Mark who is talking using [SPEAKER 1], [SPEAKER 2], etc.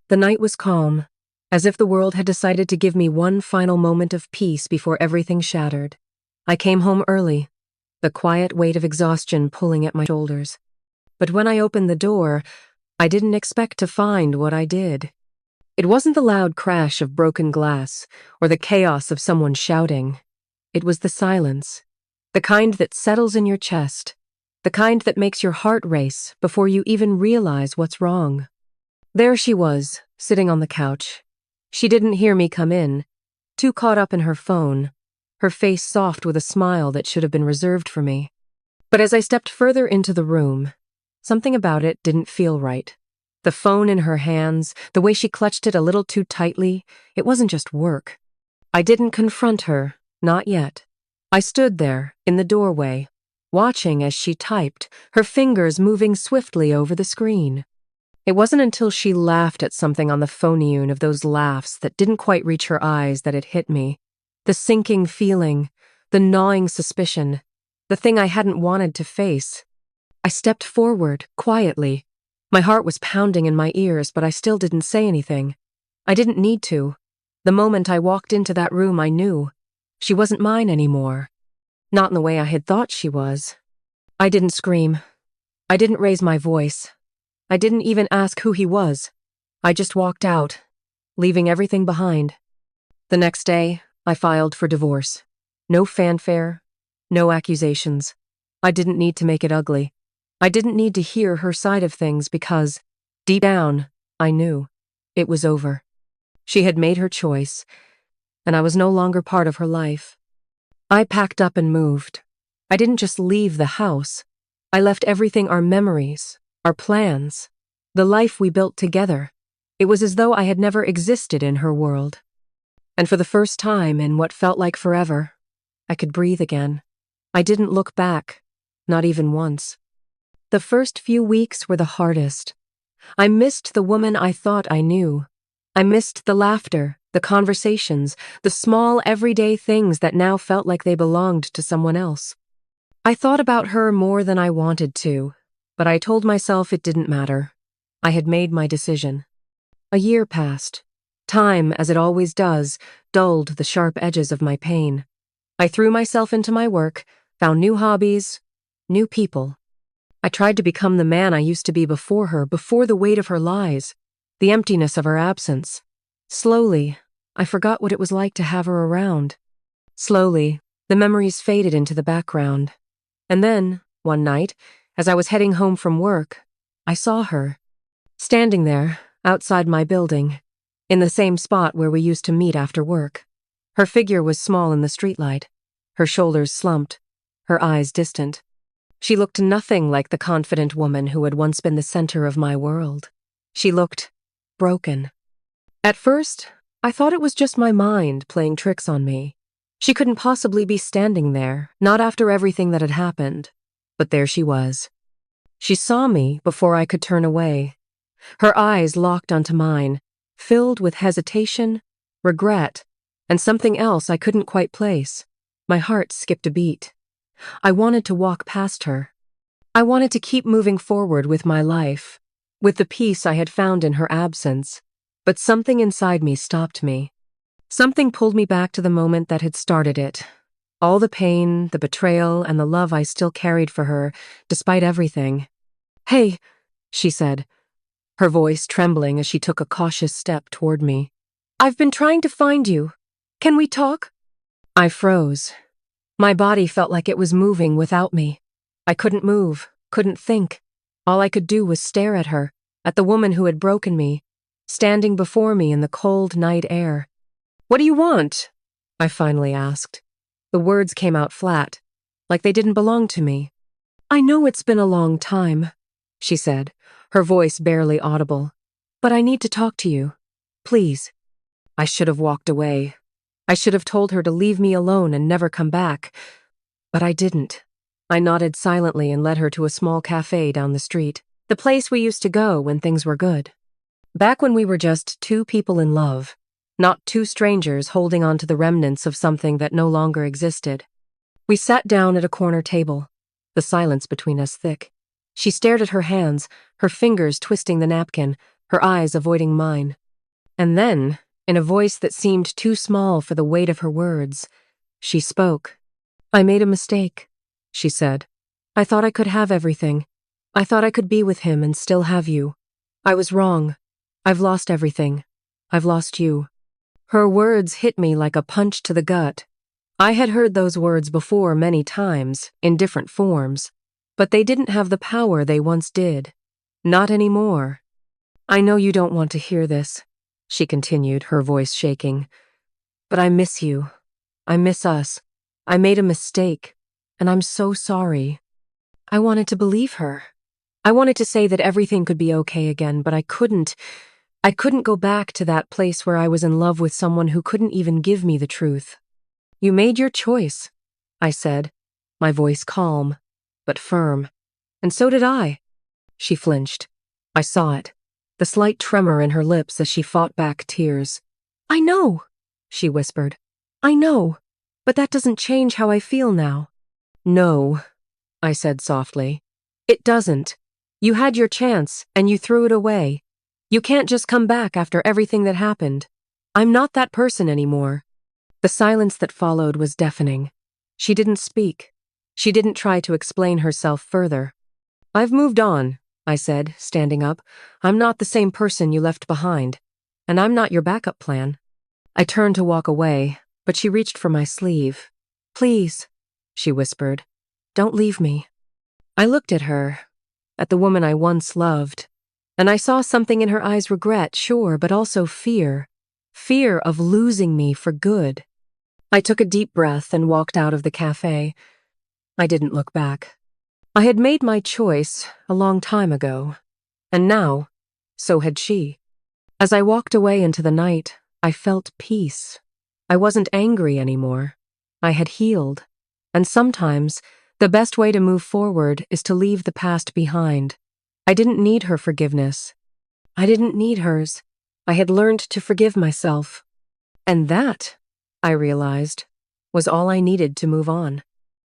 [SPEAKER 1] The night was calm, as if the world had decided to give me one final moment of peace before everything shattered. I came home early, the quiet weight of exhaustion pulling at my shoulders. But when I opened the door, I didn't expect to find what I did. It wasn't the loud crash of broken glass or the chaos of someone shouting. It was the silence, the kind that settles in your chest, the kind that makes your heart race before you even realize what's wrong. There she was, sitting on the couch. She didn't hear me come in, too caught up in her phone, her face soft with a smile that should have been reserved for me. But as I stepped further into the room, something about it didn't feel right. The phone in her hands, the way she clutched it a little too tightly, it wasn't just work. I didn't confront her, not yet. I stood there, in the doorway, watching as she typed, her fingers moving swiftly over the screen. It wasn't until she laughed at something on the phone of those laughs that didn't quite reach her eyes that it hit me. The sinking feeling, the gnawing suspicion, the thing I hadn't wanted to face. I stepped forward, quietly. My heart was pounding in my ears, but I still didn't say anything. I didn't need to. The moment I walked into that room, I knew. She wasn't mine anymore. Not in the way I had thought she was. I didn't scream. I didn't raise my voice. I didn't even ask who he was. I just walked out, leaving everything behind. The next day, I filed for divorce. No fanfare, no accusations. I didn't need to make it ugly. I didn't need to hear her side of things because, deep down, I knew. It was over. She had made her choice, and I was no longer part of her life. I packed up and moved. I didn't just leave the house. I left everything, our memories, our plans, the life we built together. It was as though I had never existed in her world. And for the first time in what felt like forever, I could breathe again. I didn't look back, not even once. The first few weeks were the hardest. I missed the woman I thought I knew. I missed the laughter, the conversations, the small everyday things that now felt like they belonged to someone else. I thought about her more than I wanted to, but I told myself it didn't matter. I had made my decision. A year passed. Time, as it always does, dulled the sharp edges of my pain. I threw myself into my work, found new hobbies, new people. I tried to become the man I used to be before her, before the weight of her lies, the emptiness of her absence. Slowly, I forgot what it was like to have her around. Slowly, the memories faded into the background. And then, one night, as I was heading home from work, I saw her, standing there, outside my building, in the same spot where we used to meet after work. Her figure was small in the streetlight, her shoulders slumped, her eyes distant. She looked nothing like the confident woman who had once been the center of my world. She looked broken. At first, I thought it was just my mind playing tricks on me. She couldn't possibly be standing there, not after everything that had happened. But there she was. She saw me before I could turn away. Her eyes locked onto mine, filled with hesitation, regret, and something else I couldn't quite place. My heart skipped a beat. I wanted to walk past her. I wanted to keep moving forward with my life, with the peace I had found in her absence. But something inside me stopped me. Something pulled me back to the moment that had started it. All the pain, the betrayal, and the love I still carried for her, despite everything. "Hey," she said, her voice trembling as she took a cautious step toward me. "I've been trying to find you. Can we talk?" I froze. My body felt like it was moving without me. I couldn't move, couldn't think. All I could do was stare at her, at the woman who had broken me, standing before me in the cold night air. "What do you want?" I finally asked. The words came out flat, like they didn't belong to me. "I know it's been a long time," she said, her voice barely audible. "But I need to talk to you. Please." I should have walked away. I should have told her to leave me alone and never come back. But I didn't. I nodded silently and led her to a small cafe down the street, the place we used to go when things were good. Back when we were just two people in love, not two strangers holding on to the remnants of something that no longer existed. We sat down at a corner table, the silence between us thick. She stared at her hands, her fingers twisting the napkin, her eyes avoiding mine. And then, in a voice that seemed too small for the weight of her words, she spoke. "I made a mistake," she said. "I thought I could have everything. I thought I could be with him and still have you. I was wrong. I've lost everything. I've lost you." Her words hit me like a punch to the gut. I had heard those words before many times, in different forms, but they didn't have the power they once did. Not anymore. "I know you don't want to hear this," she continued, her voice shaking, "but I miss you. I miss us. I made a mistake, and I'm so sorry." I wanted to believe her. I wanted to say that everything could be okay again, but I couldn't. I couldn't go back to that place where I was in love with someone who couldn't even give me the truth. "You made your choice," I said, my voice calm, but firm. "And so did I." She flinched. I saw it, the slight tremor in her lips as she fought back tears. "I know," she whispered. "I know, but that doesn't change how I feel now." "No," I said softly. "It doesn't. You had your chance, and you threw it away. You can't just come back after everything that happened. I'm not that person anymore." The silence that followed was deafening. She didn't speak. She didn't try to explain herself further. "I've moved on," I said, standing up. "I'm not the same person you left behind. And I'm not your backup plan." I turned to walk away, but she reached for my sleeve. "Please," she whispered, "don't leave me." I looked at her, at the woman I once loved, and I saw something in her eyes: regret, sure, but also fear. Fear of losing me for good. I took a deep breath and walked out of the cafe. I didn't look back. I had made my choice a long time ago, and now, so had she. As I walked away into the night, I felt peace. I wasn't angry anymore. I had healed, and sometimes the best way to move forward is to leave the past behind. I didn't need her forgiveness. I didn't need hers. I had learned to forgive myself. And that, I realized, was all I needed to move on.